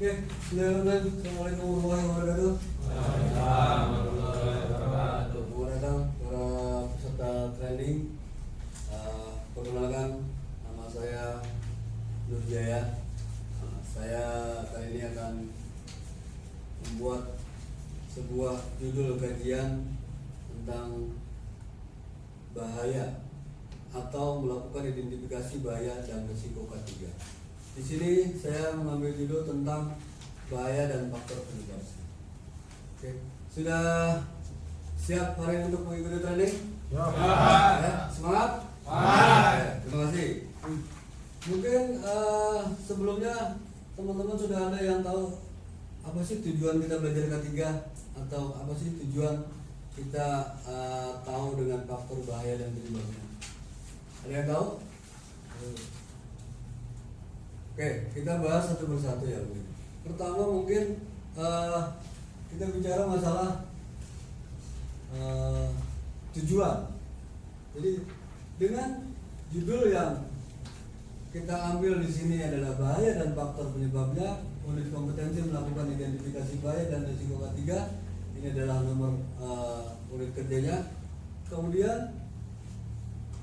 Oke, Assalamualaikum warahmatullahi wabarakatuh. Warahmatullahi wabarakatuh. Selamat datang para peserta training. Perkenalkan, nama saya Nur Jaya. Saya kali ini akan membuat sebuah judul kajian tentang bahaya atau melakukan identifikasi bahaya dan risiko K3. Di sini saya mengambil judul tentang bahaya dan faktor penyebab. Oke, sudah siap hari ini untuk mengikuti training? Ya, semangat? Ya, terima kasih. Mungkin sebelumnya teman-teman sudah ada yang tahu apa sih tujuan kita belajar K3 atau apa sih tujuan kita tahu dengan faktor bahaya dan penyebabnya? Ada yang tahu? Oke, kita bahas satu persatu ya. Pertama mungkin kita bicara masalah tujuan. Jadi dengan judul yang kita ambil di sini adalah bahaya dan faktor penyebabnya, unit kompetensi melakukan identifikasi bahaya dan risiko K3. Ini adalah nomor unit kerjanya. Kemudian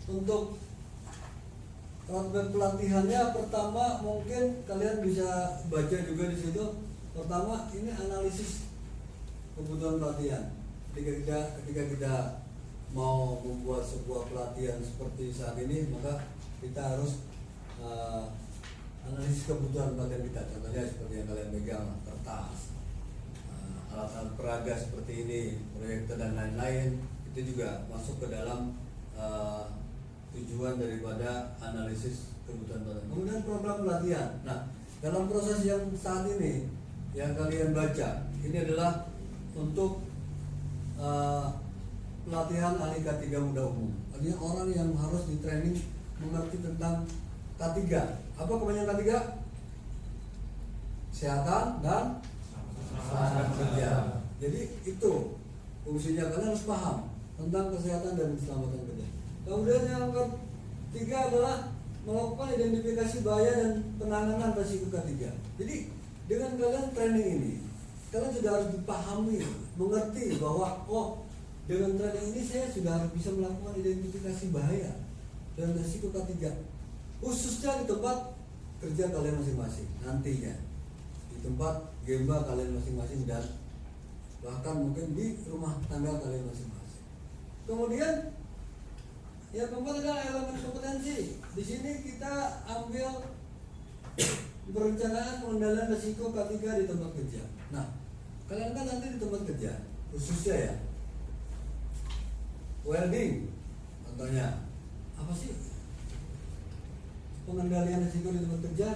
untuk roadmap pelatihannya, pertama mungkin kalian bisa baca juga di situ. Pertama ini analisis kebutuhan pelatihan. Ketika kita mau membuat sebuah pelatihan seperti saat ini, maka kita harus analisis kebutuhan pelatihan kita. Contohnya seperti yang kalian pegang, kertas, alat-alat peraga seperti ini, proyektor dan lain-lain. Itu juga masuk ke dalam tujuan daripada analisis kebutuhan pelatihan. Kemudian program pelatihan. Nah, dalam proses yang saat ini yang kalian baca, ini adalah untuk pelatihan ahli K3 muda umum. Artinya orang yang harus di training mengerti tentang K3. Apa kebanyakan K3? Kesehatan dan keselamatan kerja. Jadi itu fungsinya, kalian harus paham tentang kesehatan dan keselamatan kerja. Kemudian yang ketiga adalah melakukan identifikasi bahaya dan penanganan risiko K3. Jadi dengan kalian training ini, kalian sudah harus dipahami, mengerti bahwa dengan training ini saya sudah harus bisa melakukan identifikasi bahaya dan risiko K3, khususnya di tempat kerja kalian masing-masing nantinya, di tempat gemba kalian masing-masing dan bahkan mungkin di rumah tangga kalian masing-masing. Kemudian yang keempat adalah elemen kompetensi. Di sini kita ambil perencanaan pengendalian risiko K3 di tempat kerja. Nah, kalian kan nanti di tempat kerja, khususnya ya, welding, contohnya apa sih pengendalian risiko di tempat kerja?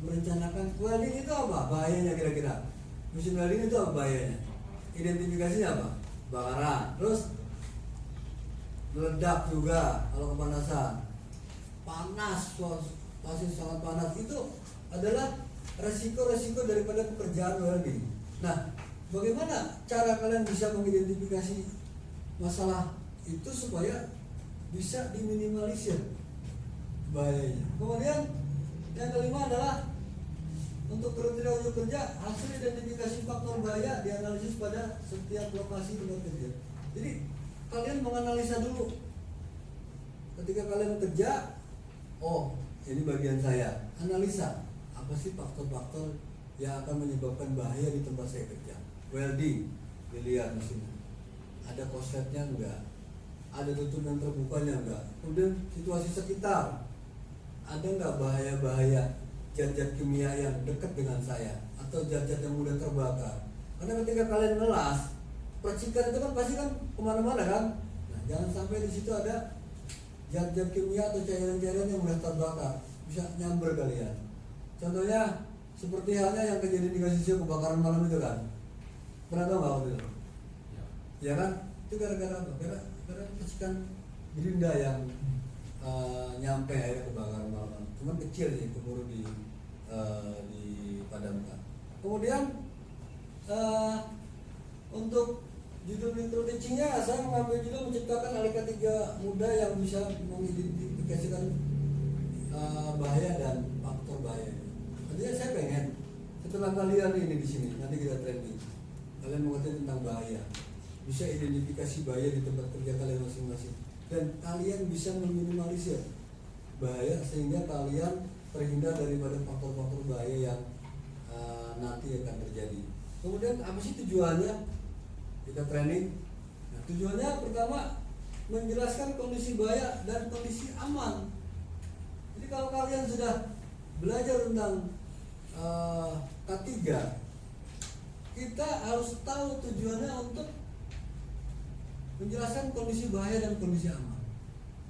Merencanakan welding itu apa? Bahayanya kira-kira. Mesin welding itu apa bahayanya? Identifikasinya apa? Bakaran. Terus meledak juga kalau kepanasan, panas, pasti sangat panas. Itu adalah resiko-resiko daripada pekerjaan welding. Nah, bagaimana cara kalian bisa mengidentifikasi masalah itu supaya bisa diminimalisir bahayanya? Kemudian yang kelima adalah untuk kriteria unjuk kerja, hasil identifikasi faktor bahaya dianalisis pada setiap lokasi tempat kerja. Jadi kalian menganalisa dulu ketika kalian kerja, ini bagian saya, analisa apa sih faktor-faktor yang akan menyebabkan bahaya di tempat saya kerja. Welding, dilihat mesinnya, ada korsletnya enggak, ada tutup yang terbukanya enggak, kemudian situasi sekitar, ada enggak bahaya-bahaya zat-zat kimia yang dekat dengan saya atau zat-zat yang mudah terbakar. Karena ketika kalian ngelas, percikan itu kan pasti kan kemana-mana kan. Nah, jangan sampai di situ ada zat-zat kimia atau cairan-cairan yang mudah terbakar, bisa nyamber kalian. Contohnya seperti halnya yang kejadian di Kasisio kebakaran malam itu kan. Pernah tahu nggak waktu itu? Ya kan? Itu gara-gara apa? Gara-gara percikan gerinda yang nyampe air kebakaran malam. Cuman kecil sih, keburu dipadamkan. Kemudian untuk judul intro teachingnya, saya mengambil judul menciptakan ahli K3 muda yang bisa mengidentifikasikan bahaya dan faktor bahaya. Artinya saya pengen setelah kalian ini di sini nanti kita training, kalian mengerti tentang bahaya, bisa identifikasi bahaya di tempat kerja kalian masing-masing, dan kalian bisa meminimalisir bahaya sehingga kalian terhindar daripada faktor-faktor bahaya yang nanti akan terjadi. Kemudian apa sih tujuannya kita training? Nah, tujuannya pertama menjelaskan kondisi bahaya dan kondisi aman. Jadi kalau kalian sudah belajar tentang K3, kita harus tahu tujuannya untuk menjelaskan kondisi bahaya dan kondisi aman.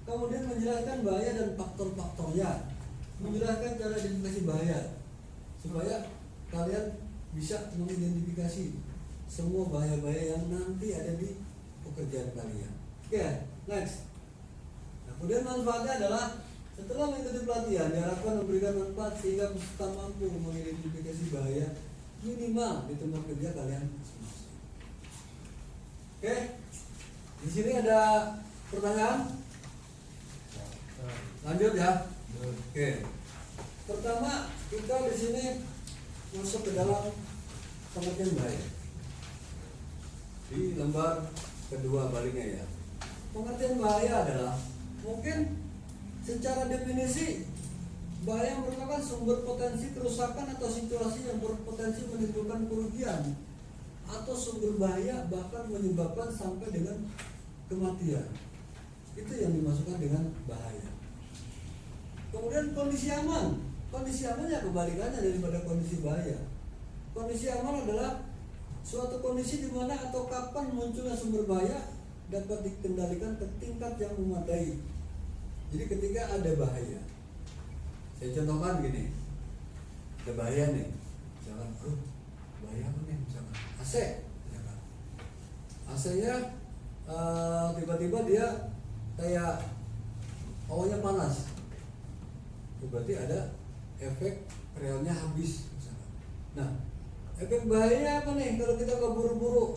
Kemudian menjelaskan bahaya dan faktor-faktornya, menjelaskan cara identifikasi bahaya, supaya kalian bisa mengidentifikasi semua bahaya-bahaya yang nanti ada di pekerjaan kalian. Oke, next. Nah, kemudian manfaatnya adalah setelah mengikuti pelatihan diharapkan memberikan manfaat sehingga peserta mampu mengidentifikasi bahaya minimal di tempat kerja kalian masing-masing. Oke, di sini ada pertanyaan. Lanjut ya. Oke. Pertama kita di sini masuk ke dalam pengertian bahaya. Di lembar kedua baliknya ya. Pengertian bahaya adalah mungkin secara definisi bahaya merupakan sumber potensi kerusakan atau situasi yang berpotensi menimbulkan kerugian atau sumber bahaya bahkan menyebabkan sampai dengan kematian. Itu yang dimasukkan dengan bahaya. Kemudian kondisi aman. Kondisi aman ya kebalikannya daripada kondisi bahaya. Kondisi aman adalah suatu kondisi di mana atau kapan munculnya sumber bahaya dapat dikendalikan ke tingkat yang memadai. Jadi ketika ada bahaya, saya contohkan gini, ada bahaya nih, misalkan, bahaya apa nih, misalkan AC, misalkan. AC-nya tiba-tiba dia kayak hawanya panas, itu berarti ada efek freonnya habis, misalkan. Nah, efek bahayanya apa nih kalau kita keburu-buru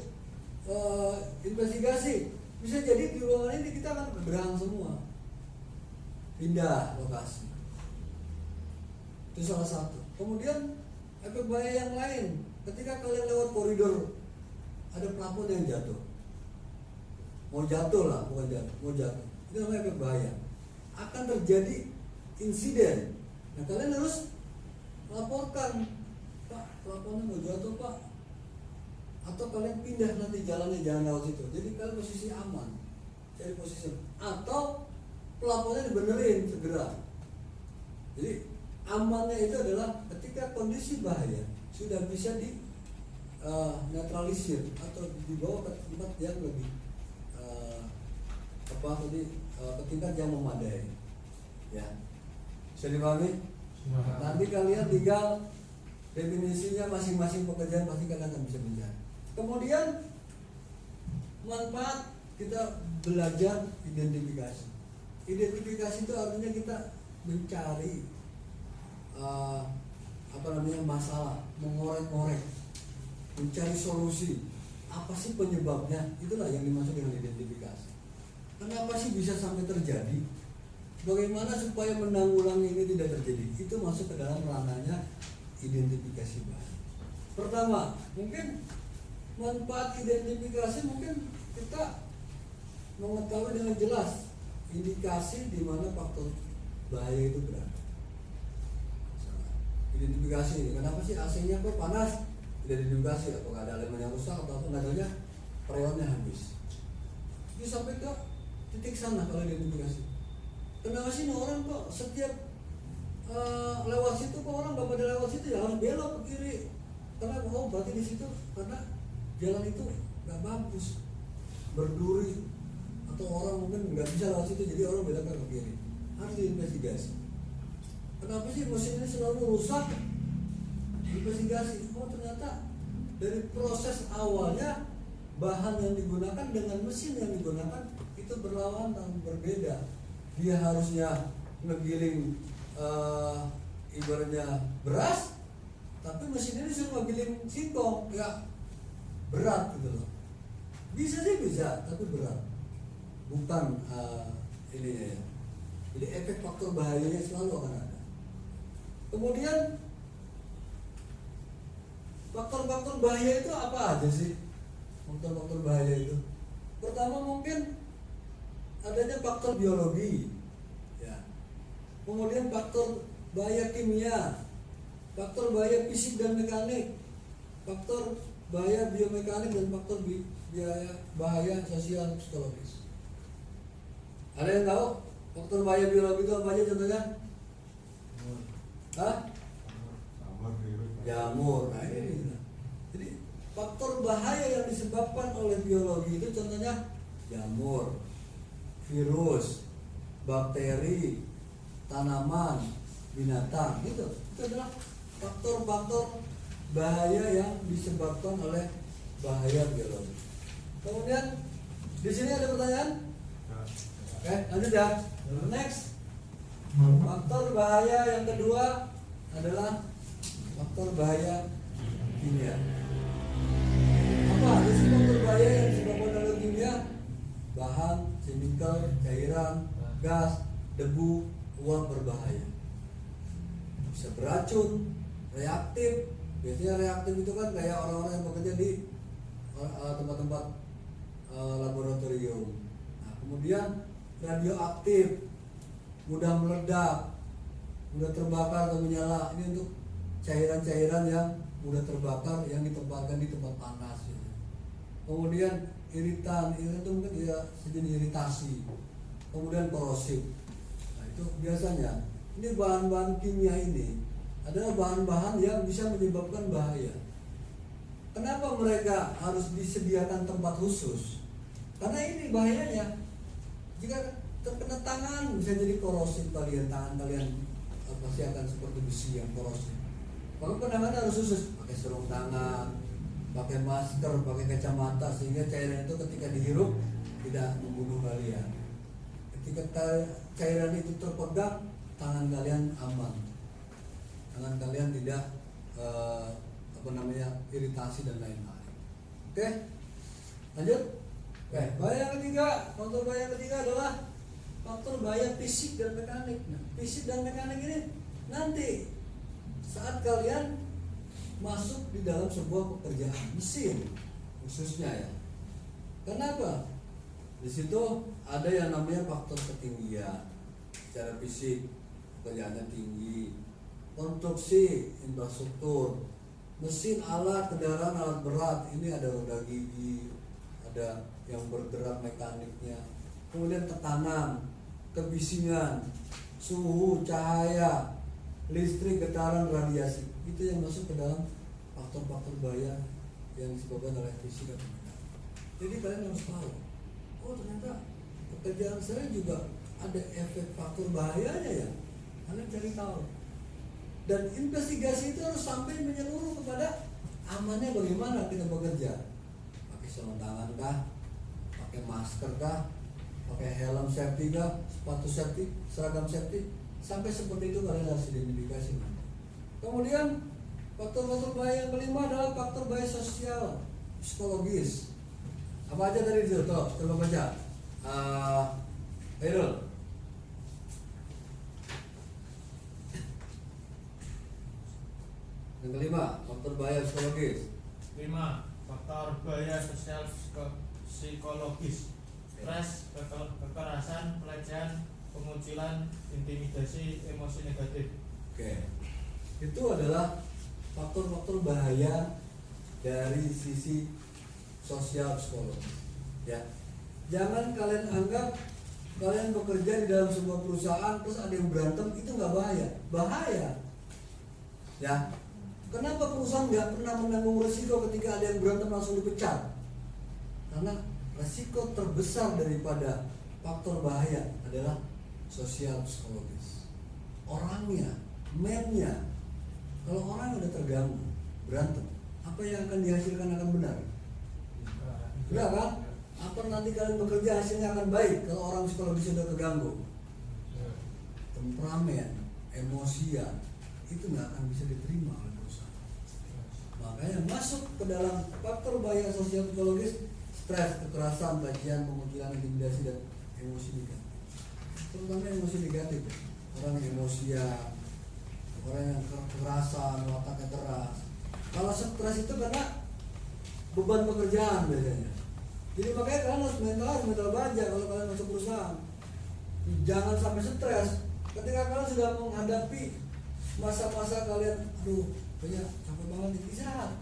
investigasi? Bisa jadi di ruangan ini kita akan berang semua, pindah lokasi. Itu salah satu. Kemudian efek bahaya yang lain, ketika kalian lewat koridor ada plafon yang jatuh, mau jatuh lah, bukan jatuh, mau jatuh, itu namanya efek bahaya. Akan terjadi insiden. Nah kalian harus laporkan, Pak, plafonnya mau jatuh Pak, atau kalian pindah nanti jalannya jangan lewat situ. Jadi kalian posisi aman, cari posisi, atau plafonnya dibenerin segera. Jadi amannya itu adalah ketika kondisi bahaya sudah bisa di netralisir atau dibawa ke tempat yang lebih ke tingkat yang memadai. Ya, bisa dipahami? Nanti kalian tinggal definisinya masing-masing pekerjaan pasti kalian akan bisa mencari. Kemudian manfaat kita belajar identifikasi. Identifikasi itu artinya kita mencari masalah, mengorek-ngorek, mencari solusi. Apa sih penyebabnya? Itulah yang dimaksud dengan identifikasi. Kenapa sih bisa sampai terjadi? Bagaimana supaya menanggulangi ini tidak terjadi? Itu masuk ke dalam ranahnya identifikasi bahaya. Pertama, mungkin manfaat identifikasi mungkin kita mengetahui dengan jelas indikasi di mana faktor bahaya itu berada. Identifikasi ini, kenapa sih AC-nya kok panas? Identifikasi, apakah ada elemen yang rusak atau adanya freonnya habis. Itu sampai ke titik sana kalau identifikasi. Kenapa sih orang kok setiap lewat situ kok orang nggak pada lewat situ ya harus belok ke kiri? Karena berarti di situ karena jalan itu nggak bagus, berduri, atau orang mungkin nggak bisa lewat situ jadi orang belok ke kiri. Harus diinvestigasi. Kenapa sih mesin ini selalu rusak? Investigasi. Oh ternyata dari proses awalnya bahan yang digunakan dengan mesin yang digunakan itu berlawanan, berbeda. Dia harusnya ngegiling ibaratnya beras, tapi mesin ini suruh ngegiling singkong, ya berat gitu loh. Bisa sih bisa, tapi berat. Bukan ininya ya. Jadi efek faktor bahayanya selalu akan ada. Kemudian faktor-faktor bahaya itu apa aja sih? Faktor-faktor bahaya itu. Pertama mungkin adanya faktor biologi, ya. Kemudian faktor bahaya kimia, faktor bahaya fisik dan mekanik, faktor bahaya biomekanik dan faktor bahaya sosial psikologis. Ada yang tahu faktor bahaya biologi itu apa aja contohnya? Hah? Jamur. Nah ini. Jadi faktor bahaya yang disebabkan oleh biologi itu contohnya jamur, virus, bakteri, tanaman, binatang, gitu. Itu adalah faktor-faktor bahaya yang disebabkan oleh bahaya biologi. Kemudian di sini ada pertanyaan? Oke, lanjut ya. Next. Faktor bahaya yang kedua adalah faktor bahaya kimia. Apa? Di sini faktor bahaya yang disebabkan oleh kimia: bahan, chemical, cairan, gas, debu, uap berbahaya. Bisa beracun, reaktif. Biasanya reaktif itu kan kayak orang-orang yang bekerja di tempat-tempat laboratorium. Nah, kemudian radioaktif, mudah meledak, mudah terbakar atau menyala. Ini untuk cairan-cairan yang mudah terbakar yang ditempatkan di tempat panas. Ya. Kemudian iritan itu mungkin ya sejenis iritasi. Kemudian korosif. Nah, itu biasanya ini bahan-bahan kimia ini adalah bahan-bahan yang bisa menyebabkan bahaya. Kenapa mereka harus disediakan tempat khusus? Karena ini bahayanya. Jika terkena tangan bisa jadi korosif kalian, tangan kalian pasti akan seperti besi yang korosif. Maka penanganan harus khusus, pakai sarung tangan, pakai masker, pakai kacamata sehingga cairan itu ketika dihirup tidak membunuh kalian. Ketika cairan itu terpegang, tangan kalian aman. Tangan kalian tidak iritasi dan lain-lain. Oke, lanjut. Oke, bahaya yang ketiga, faktor bahaya yang ketiga adalah faktor bahaya fisik dan mekanik. Nah, fisik dan mekanik ini nanti saat kalian masuk di dalam sebuah pekerjaan mesin khususnya ya. Kenapa? Di situ ada yang namanya faktor ketinggian. Secara fisik pekerjaannya tinggi, konstruksi infrastruktur, mesin, alat, kendaraan, alat berat, ini ada roda gigi, ada yang bergerak mekaniknya, kemudian tekanan, kebisingan, suhu, cahaya, listrik, getaran, radiasi, itu yang masuk ke dalam faktor-faktor bahaya yang disebabkan oleh fisik dan mekanik. Jadi kalian harus tahu, oh ternyata pekerjaan saya juga ada efek faktor bahayanya ya. Kalian cari tahu. Dan investigasi itu harus sampai menyeluruh kepada amannya bagaimana kita bekerja. Pakai sarung tangan kah? Pakai masker kah? Pakai helm safety kah? Sepatu safety, seragam safety. Sampai seperti itu kalian harus identifikasi. Kemudian faktor-faktor bahaya yang kelima adalah faktor bahaya sosial, psikologis. Apa aja tadi itu? Tuh, coba baca. Hairul. Yang kelima, faktor bahaya psikologis. 5. Faktor bahaya sosial psikologis. Stres, kekerasan, pelecehan, pemunculan, intimidasi, emosi negatif. Oke. Itu adalah faktor-faktor bahaya dari sisi sosial psikologis. Ya. Jangan kalian anggap kalian bekerja di dalam sebuah perusahaan terus ada yang berantem, itu nggak bahaya. Bahaya. Ya. Kenapa perusahaan nggak pernah menanggung resiko ketika ada yang berantem langsung dipecat? Karena resiko terbesar daripada faktor bahaya adalah sosial psikologis. Orangnya, man-nya. Kalau orang udah terganggu, berantem, apa yang akan dihasilkan akan benar? Benar kan? Apa nanti kalian bekerja hasilnya akan baik kalau orang psikologis sudah terganggu? Temperamen, emosian, itu nggak akan bisa diterima oleh perusahaan. Makanya masuk ke dalam faktor bahaya sosial psikologis, stres, kekerasan, pelecehan, pemunculan, intimidasi, dan emosi negatif. Terutama emosi negatif, orang yang emosian, orang yang kekerasan, wataknya keras, Kalau stres itu karena beban pekerjaan biasanya. Jadi makanya kalian harus mental baja kalau kalian masuk perusahaan. Jangan sampai stres. Ketika kalian sudah menghadapi masa-masa kalian, aduh, kayaknya capek banget nih, istirahat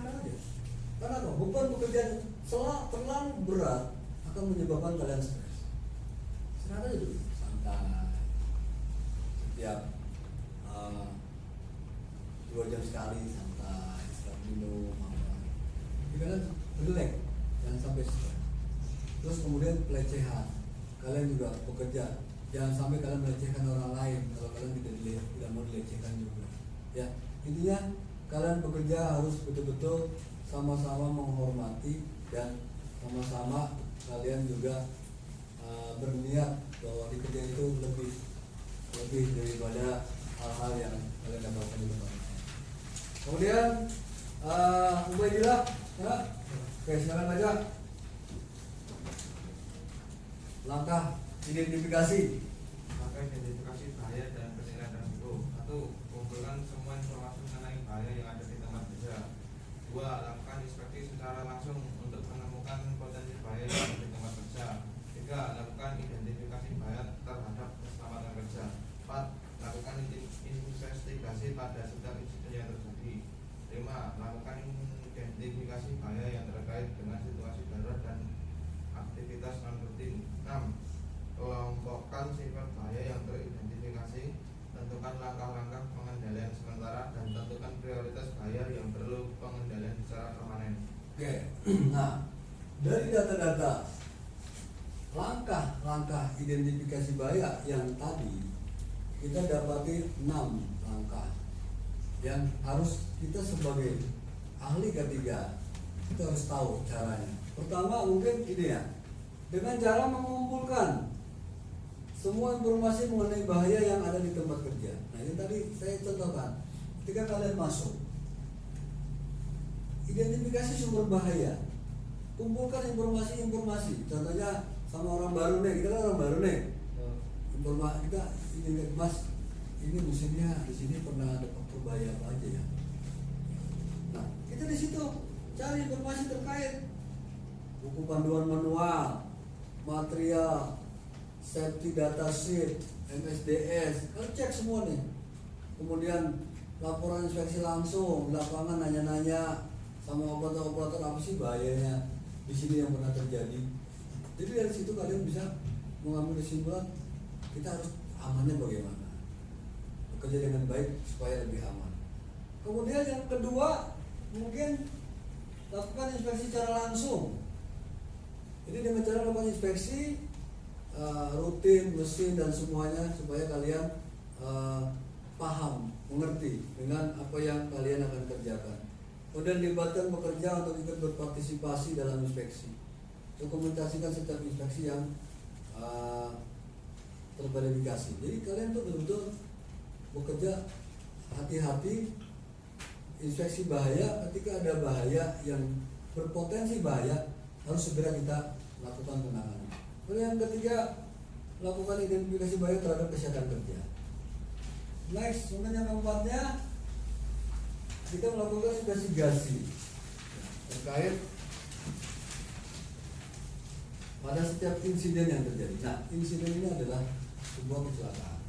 aja. Karena apa? Beban pekerjaan terlalu berat akan menyebabkan kalian stres. Istirahat aja dulu, santai. Setiap 2 jam sekali santai, istirahat minum apa. Jadi kalian relax, jangan sampai stres. Terus kemudian pelecehan, kalian juga bekerja, jangan sampai kalian melecehkan orang lain kalau kalian tidak mau dilecehkan juga. Ya, intinya kalian bekerja harus betul-betul sama-sama menghormati dan sama-sama kalian juga berniat bahwa di kerja itu lebih daripada hal-hal yang kalian dapatkan di tempat. Kemudian Ubaidillah, ya? Oke, silakan baca. Langkah identifikasi. Langkah identifikasi bahaya dan penilaian risiko. 1. Kumpulkan semua informasi mengenai bahaya yang ada di tempat kerja. 2. Lakukan inspeksi secara langsung untuk menemukan potensi bahaya yang ada di tempat kerja. 3. Lakukan identifikasi bahaya terhadap keselamatan kerja. 4. Lakukan investigasi pada setiap insiden yang terjadi. 5. Lakukan identifikasi bahaya yang terkait dengan situasi darurat dan aktivitas non-rutin. 6. Kelompokkan sifat bahaya yang teridentifikasi. Tentukan langkah-langkah pengendalian sementara dan tentukan prioritas bahaya yang perlu pengendalian secara permanen. Oke, nah dari data-data langkah-langkah identifikasi bahaya yang tadi kita dapati 6 langkah yang harus kita sebagai ahli ketiga kita harus tahu caranya. Pertama mungkin ini ya, dengan cara mengumpulkan semua informasi mengenai bahaya yang ada di tempat kerja. Nah ini tadi saya contohkan, ketika kalian masuk, identifikasi sumber bahaya, kumpulkan informasi. Contohnya sama orang baru nih, kita kan orang baru nih, informasi kita ini mas, ini musimnya di sini pernah ada faktor bahaya apa aja ya. Nah kita di situ cari informasi terkait buku panduan manual, material, safety data sheet, MSDS, kalian cek semua nih. Kemudian laporan inspeksi langsung, lapangan nanya-nanya sama operator apa sih bahayanya di sini yang pernah terjadi. Jadi dari situ kalian bisa mengambil kesimpulan kita harus amannya bagaimana, bekerja dengan baik supaya lebih aman. Kemudian yang kedua mungkin lakukan inspeksi secara langsung. Jadi dengan cara melakukan inspeksi rutin, mesin dan semuanya supaya kalian paham, mengerti dengan apa yang kalian akan kerjakan. Kemudian libatkan pekerja untuk ikut berpartisipasi dalam inspeksi. Dokumentasikan setiap inspeksi yang terverifikasi. Jadi kalian tuh betul-betul bekerja hati-hati, inspeksi bahaya. Ketika ada bahaya yang berpotensi bahaya harus segera kita lakukan penanganan. Kemudian yang ketiga, lakukan identifikasi bahaya terhadap kesehatan kerja. Next, kemudian yang keempatnya, kita melakukan investigasi terkait pada setiap insiden yang terjadi. Nah, insiden ini adalah sebuah kecelakaan.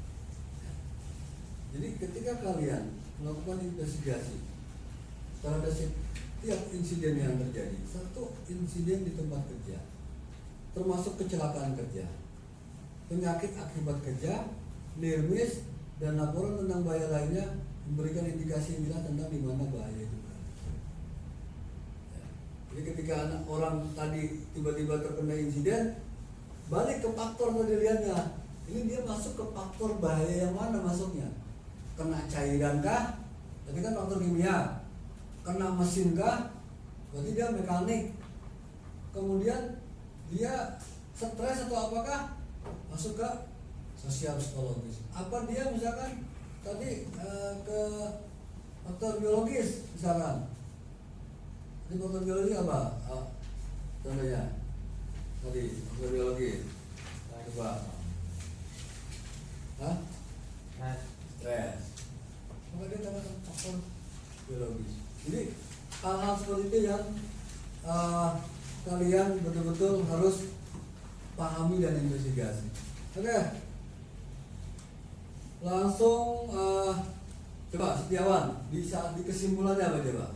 Jadi ketika kalian melakukan investigasi terhadap setiap insiden yang terjadi, satu insiden di tempat kerja, termasuk kecelakaan kerja, penyakit akibat kerja, near miss, dan laporan tentang bahaya lainnya memberikan indikasi yang jelas tentang di mana bahaya itu. Jadi ketika orang tadi tiba-tiba terkena insiden, balik ke faktor tadi lihatnya, ini dia masuk ke faktor bahaya yang mana masuknya? Kena cairan kah? Berarti kan faktor kimia. Kena mesin kah? Berarti dia mekanik. Kemudian dia stres atau apakah? Masuk ke sosial psikologis. Apa dia misalkan tadi ke faktor biologis misalkan? Di faktor biologi apa? Contohnya tadi faktor biologi. Coba. Hah? Stres. Maka dia kena faktor biologis. Jadi hal-hal seperti itu yang kalian betul-betul harus pahami dan investigasi. Oke, langsung coba Setiawan di kesimpulannya apa coba?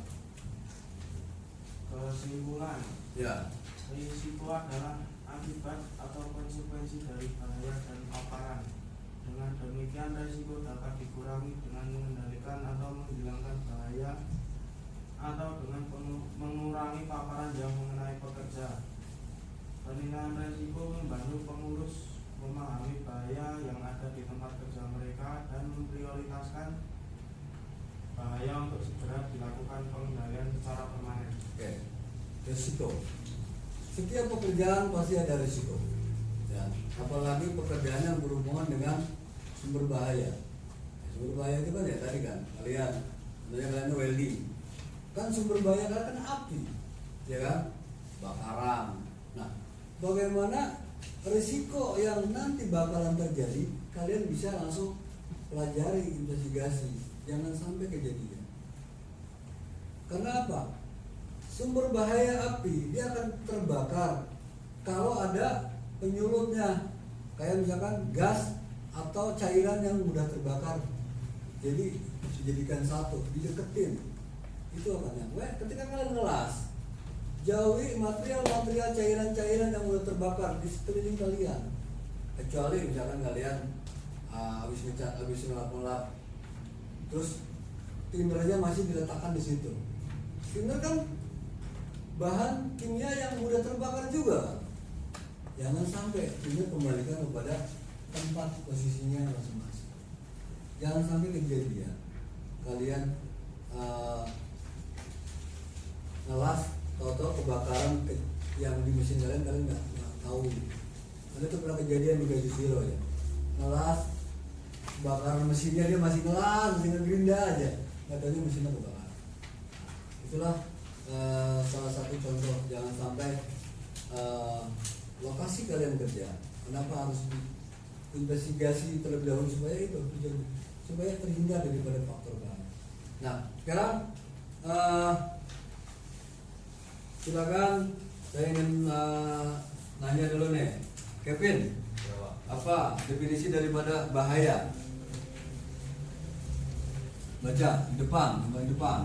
Kesimpulan, Ya. risiko adalah akibat atau konsekuensi dari bahaya dan paparan. Dengan demikian, risiko dapat dikurangi dengan mengendalikan atau menghilangkan bahaya atau dengan mengurangi paparan yang mengenai pekerja. Penilaian risiko membantu pengurus memahami bahaya yang ada di tempat kerja mereka dan memprioritaskan bahaya untuk segera dilakukan pengendalian secara permanen. Oke, risiko. Setiap pekerjaan pasti ada risiko. Ya, apalagi pekerjaan yang berhubungan dengan sumber bahaya. Sumber bahaya itu kan ya tadi kan kalian, sebenarnya kalian welding. Kan sumber bahaya kan api, ya kan? Bakaran. Nah, bagaimana risiko yang nanti bakalan terjadi? Kalian bisa langsung pelajari, investigasi. Jangan sampai kejadian. Karena apa? Sumber bahaya api dia akan terbakar kalau ada penyulutnya, kayak misalkan gas atau cairan yang mudah terbakar. Jadi dijadikan satu, dideketin, itu akan yang. Ketika kalian ngelas, jauhi material-material cairan-cairan yang mudah terbakar di sekeliling kalian. Kecuali misalkan kalian habis ngecat, habis ngelap-ngelap, terus timernya masih diletakkan di situ. Timer kan bahan kimia yang mudah terbakar juga. Jangan sampai timer kembalikan kepada tempat posisinya masing-masing. Jangan sampai kejadian kalian ngelas tahu-tahu kebakaran yang di mesin kalian nggak tahu. Ada tuh pernah kejadian di Gaji Zero ya, ngelas kebakaran mesinnya, dia masih ngelas, masih ngegerinda aja, nggak tahunya mesinnya kebakaran. Itulah salah satu contoh. Jangan sampai lokasi kalian kerja, kenapa harus investigasi terlebih dahulu supaya terhindar daripada faktor bahaya. Nah, sekarang silakan saya ingin nanya dulu nih, Kevin, apa definisi daripada bahaya? Baca di depan, di depan.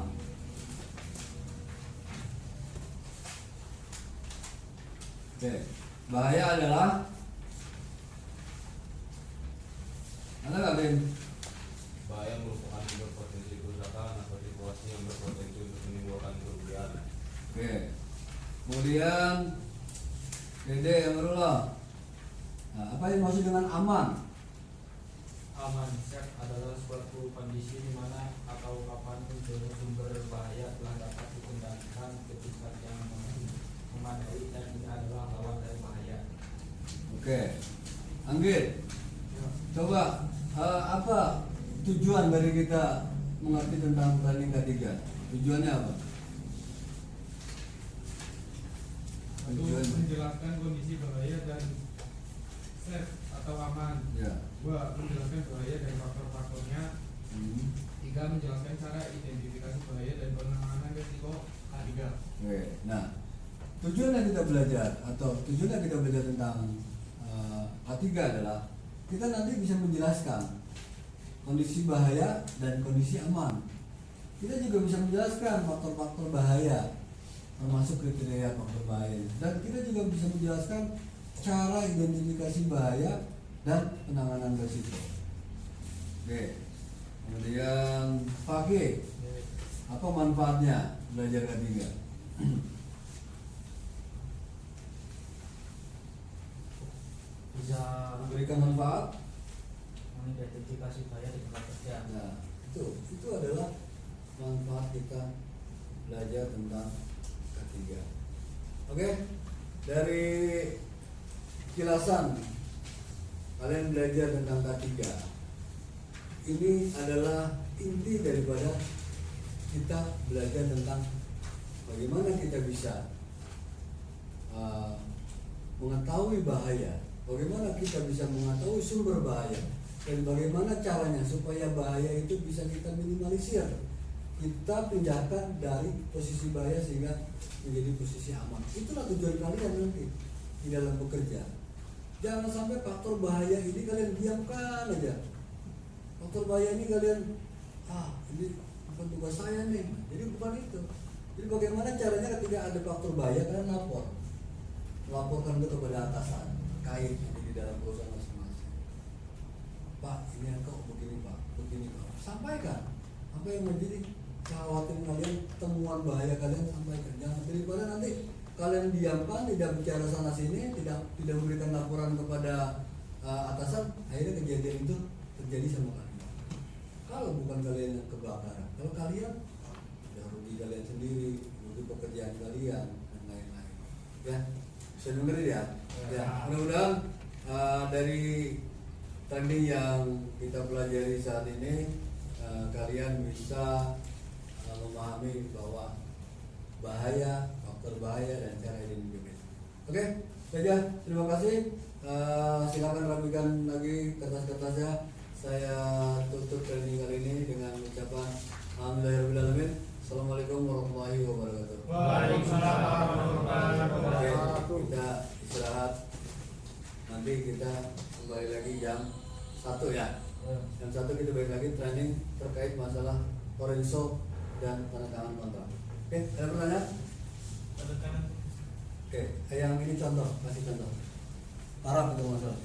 Oke, bahaya adalah ada nggak Ben? Bahaya merupakan sumber potensi kerusakan atau situasi yang berpotensi untuk menimbulkan kerugian. Oke, kemudian Dede Amarullah. Nah, apa yang maksud dengan aman? Aman safe adalah suatu kondisi di mana atau kapanpun sumber bahaya telah dapat dikendalikan ketika yang memadai dan ini adalah lawan dari bahaya. Oke, Anggit, coba apa tujuan dari kita mengerti tentang planning K3? Tujuannya apa? Untuk menjelaskan kondisi bahaya dan safe atau aman. Ya. 2. Menjelaskan bahaya dan faktor-faktornya. 3. Menjelaskan cara identifikasi bahaya dan penanganan risiko. 3. Oke, nah tujuan yang kita belajar atau tujuan yang kita belajar tentang K3 adalah kita nanti bisa menjelaskan kondisi bahaya dan kondisi aman. Kita juga bisa menjelaskan faktor-faktor bahaya, termasuk kriteria faktor bahaya, dan kita juga bisa menjelaskan cara identifikasi bahaya dan penanganan risiko. Oke, kemudian Pak, apa manfaatnya belajar K3? Bisa Memberikan manfaat. mengidentifikasi bahaya di tempat kerja. Nah, itu adalah manfaat kita belajar tentang K3. Oke, dari kilasan kalian belajar tentang K3. Ini adalah inti daripada kita belajar tentang bagaimana kita bisa mengetahui bahaya, bagaimana kita bisa mengetahui sumber bahaya, dan bagaimana caranya supaya bahaya itu bisa kita minimalisir kita pindahkan dari posisi bahaya sehingga menjadi posisi aman. Itulah tujuan kalian nanti di dalam bekerja. Jangan sampai faktor bahaya ini kalian diamkan aja. Faktor bahaya ini kalian, ini bukan tugas saya nih. Jadi bukan itu. Jadi bagaimana caranya ketika ada faktor bahaya kalian laporkan itu kepada atasan terkait di dalam perusahaan masing-masing. Pak, ini kok begini Pak, begini Pak. Sampaikan apa yang menjadi kekhawatiran kalian, temuan bahaya kalian sampaikan. Jangan daripada nanti kalian diamkan, tidak bicara sana sini, tidak memberikan laporan kepada atasan, akhirnya kejadian itu terjadi sama kalian. Kalau bukan kalian yang kebakaran, kalau kalian ya rugi kalian sendiri, rugi pekerjaan kalian dan lain-lain. Ya, bisa dengerin ya. Ya, mudah-mudahan dari tadi yang kita pelajari saat ini kalian bisa memahami bahwa bahaya, faktor bahaya dan cara identifikasi. Oke, saja. Terima kasih. Silakan rapikan lagi kertas-kertasnya. Saya tutup training kali ini dengan ucapan alhamdulillahirobbilalamin. Assalamualaikum warahmatullahi wabarakatuh. Waalaikumsalam warahmatullahi wabarakatuh. Oke, kita istirahat. Nanti kita kembali lagi jam 1 ya. Jam 1 kita balik lagi training terkait masalah forenso dan tanda tangan kontrak. Oke, ada pertanyaan? Oke, yang ini contoh, kasih contoh. Parah itu masalah.